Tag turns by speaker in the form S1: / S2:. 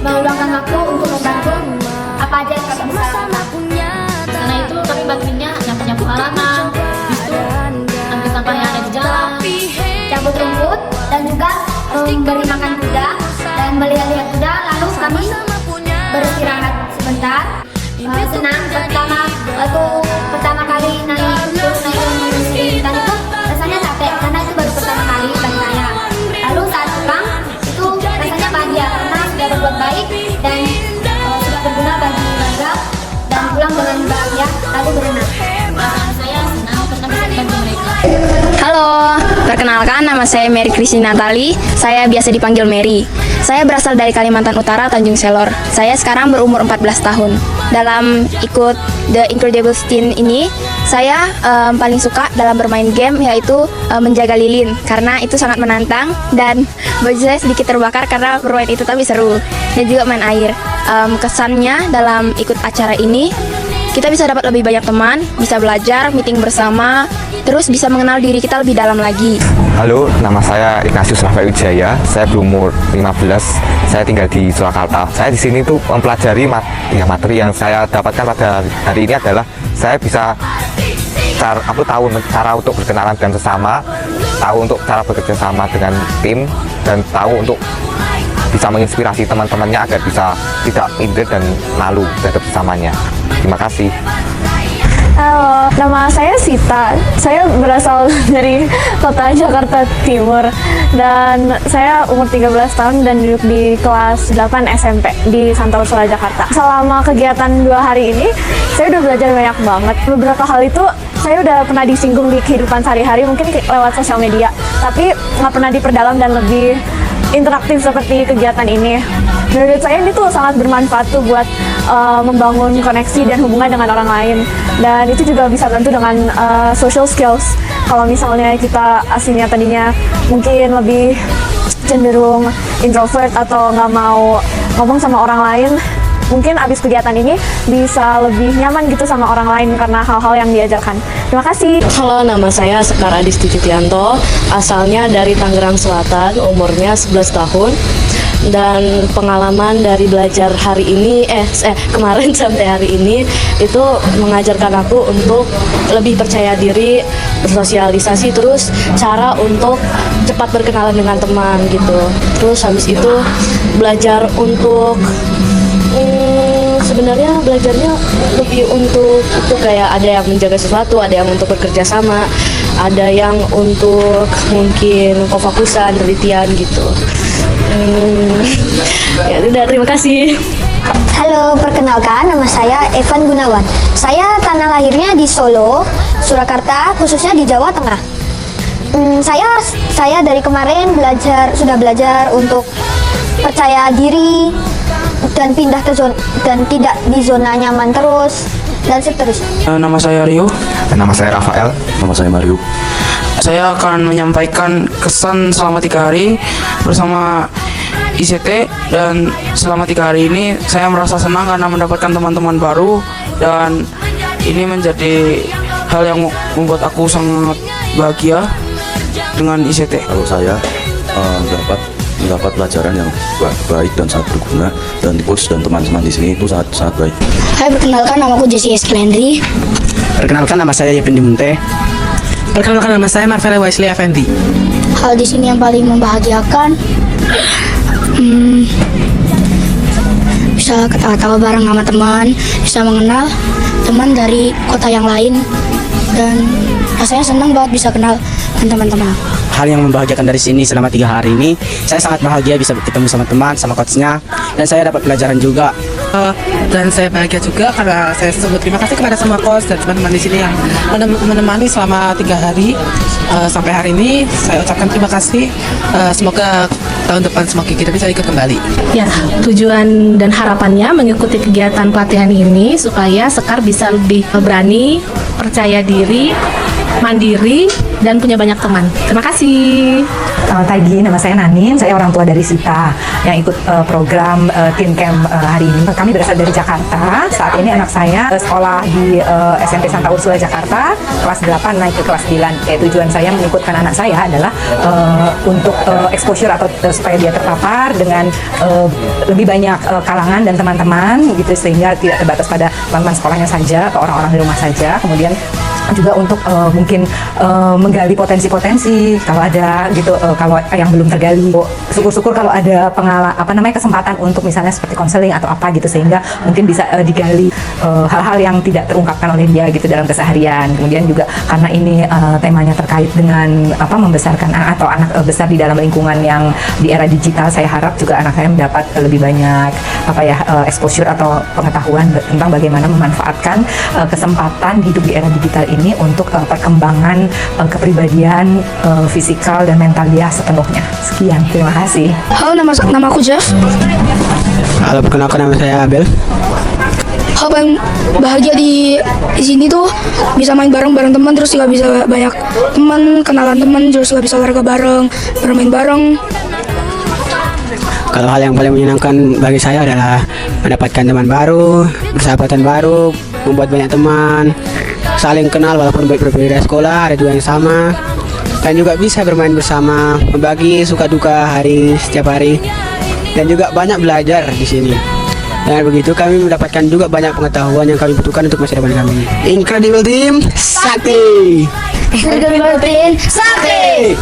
S1: meluangkan waktu untuk membantu apa aja yang kami bisa lakukan.
S2: Karena itu kami bantuinnya nyapu-nyapu halaman, habis itu ambil sampah yang ada di jalan,
S1: cabut rumput, dan juga memberi makan kuda dan melihat-lihat kuda. Lalu kami beristirahat sebentar. Senang pertama kali naik lintan itu rasanya capek karena itu baru pertama kali bagi saya. Lalu saat pulang itu rasanya bahagia karena sudah berbuat baik dan sudah berguna bagi warga dan pulang dengan bahagia lalu berenang.
S2: saya senang karena bisa membantu mereka.
S3: Halo, perkenalkan nama saya Mary Christina Natali. Saya biasa dipanggil Mary. Saya berasal dari Kalimantan Utara, Tanjung Selor. Saya sekarang berumur 14 tahun. Dalam ikut The Incredible Teen ini, saya paling suka dalam bermain game yaitu menjaga lilin karena itu sangat menantang dan baju saya sedikit terbakar karena bermain itu tapi seru. Dan juga main air. Kesannya dalam ikut acara ini, kita bisa dapat lebih banyak teman, bisa belajar, meeting bersama, terus bisa mengenal diri kita lebih dalam lagi.
S4: Halo, nama saya Ignatius Rafael Wijaya. Saya berumur 15. Saya tinggal di Surakarta. Saya di sini tuh mempelajari materi yang saya dapatkan pada hari ini adalah saya bisa tahu cara untuk berkenalan dengan sesama, tahu untuk cara bekerja sama dengan tim, dan tahu untuk bisa menginspirasi teman-temannya agar bisa tidak minder dan malu terhadap sesamanya. Terima kasih.
S5: Halo, nama saya Sita. Saya berasal dari kota Jakarta Timur dan saya umur 13 tahun dan duduk di kelas 8 SMP di Santa Ursula, Jakarta. Selama kegiatan 2 hari ini, saya udah belajar banyak banget. Beberapa hal itu saya udah pernah disinggung di kehidupan sehari-hari, mungkin lewat sosial media, tapi nggak pernah diperdalam dan lebih interaktif seperti kegiatan ini. Menurut saya ini tuh sangat bermanfaat tuh buat membangun koneksi dan hubungan dengan orang lain, dan itu juga bisa bantu dengan social skills. Kalau misalnya kita aslinya tadinya mungkin lebih cenderung introvert atau nggak mau ngomong sama orang lain, mungkin abis kegiatan ini bisa lebih nyaman gitu sama orang lain karena hal-hal yang diajarkan. Terima kasih.
S6: Halo, nama saya Sekar Adisti Cutianto, asalnya dari Tangerang Selatan, umurnya 11 tahun. Dan pengalaman dari belajar hari ini, kemarin sampai hari ini, itu mengajarkan aku untuk lebih percaya diri, bersosialisasi, terus cara untuk cepat berkenalan dengan teman gitu. Terus habis itu belajar untuk sebenarnya belajarnya lebih untuk itu, kayak ada yang menjaga sesuatu, ada yang untuk bekerja sama, ada yang untuk mungkin fokusan penelitian gitu. Ya udah, terima kasih.
S1: Halo, perkenalkan nama saya Evan Gunawan. Saya tanah lahirnya di Solo, Surakarta, khususnya di Jawa Tengah. Saya dari kemarin sudah belajar untuk percaya diri dan pindah ke zona dan tidak di zona nyaman terus dan seterusnya.
S7: Nama saya Rio.
S4: Nama saya Rafael.
S8: Nama saya Mario.
S7: Saya akan menyampaikan kesan selama 3 hari bersama ICT, dan selama 3 hari ini saya merasa senang karena mendapatkan teman-teman baru, dan ini menjadi hal yang membuat aku sangat bahagia dengan ICT.
S8: Kalau saya mendapat pelajaran yang baik dan sangat berguna, dan coach dan teman-teman di sini itu sangat baik.
S3: Hai, perkenalkan nama aku Jesse Eskelendri.
S7: Perkenalkan nama saya Yevin Dimunte. Perkenalkan nama saya Marvela Wesley Effendi.
S3: Hal di sini yang paling membahagiakan, bisa ketawa-tawa bareng sama teman, bisa mengenal teman dari kota yang lain, dan rasanya senang banget bisa kenal dengan teman-teman.
S7: Hal yang membahagiakan dari sini selama 3 hari ini, saya sangat bahagia bisa ketemu sama teman, sama coachnya, dan saya dapat pelajaran juga.
S9: Dan saya bahagia juga karena saya sebut terima kasih kepada semua coach dan teman-teman di sini yang menemani selama 3 hari sampai hari ini. Saya ucapkan terima kasih. Semoga tahun depan semakin kita bisa ikut kembali.
S2: Ya, tujuan dan harapannya mengikuti kegiatan pelatihan ini supaya Sekar bisa lebih berani, percaya diri,
S9: mandiri, dan punya banyak teman. Terima kasih.
S10: Selamat pagi, nama saya Nanin, saya orang tua dari Sita yang ikut program Teen Camp hari ini. Kami berasal dari Jakarta, saat ini anak saya sekolah di SMP Santa Ursula Jakarta, kelas 8 naik ke kelas 9. Tujuan saya mengikutkan anak saya adalah untuk exposure atau supaya dia terpapar dengan lebih banyak kalangan dan teman-teman gitu, sehingga tidak terbatas pada teman-teman sekolahnya saja atau orang-orang di rumah saja. Kemudian juga untuk mungkin menggali potensi-potensi kalau ada gitu, kalau yang belum tergali. Syukur-syukur kalau ada kesempatan untuk misalnya seperti konseling atau apa gitu, sehingga mungkin bisa digali hal-hal yang tidak terungkapkan oleh dia gitu dalam keseharian. Kemudian juga karena ini temanya terkait dengan membesarkan anak atau anak besar di dalam lingkungan yang di era digital, saya harap juga anak saya mendapat lebih banyak exposure atau pengetahuan tentang bagaimana memanfaatkan kesempatan hidup di era digital ini untuk perkembangan kepribadian fisikal dan mental dia sepenuhnya. Sekian, terima kasih.
S3: Halo, nama aku Jeff.
S11: Halo, perkenalkan nama saya Abel.
S3: Hal paling bahagia di sini tuh bisa main bareng teman, terus juga bisa banyak teman, kenalan teman, terus juga bisa olahraga bareng, bermain bareng.
S11: Kalau hal yang paling menyenangkan bagi saya adalah mendapatkan teman baru, persahabatan baru, membuat banyak teman, saling kenal walaupun berbeda sekolah, ada juga yang sama, dan juga bisa bermain bersama, membagi suka duka setiap hari, dan juga banyak belajar di sini. Dengan begitu kami mendapatkan juga banyak pengetahuan yang kami butuhkan untuk masa depan kami. Incredible Team Sakti.
S3: Incredible Team Sakti.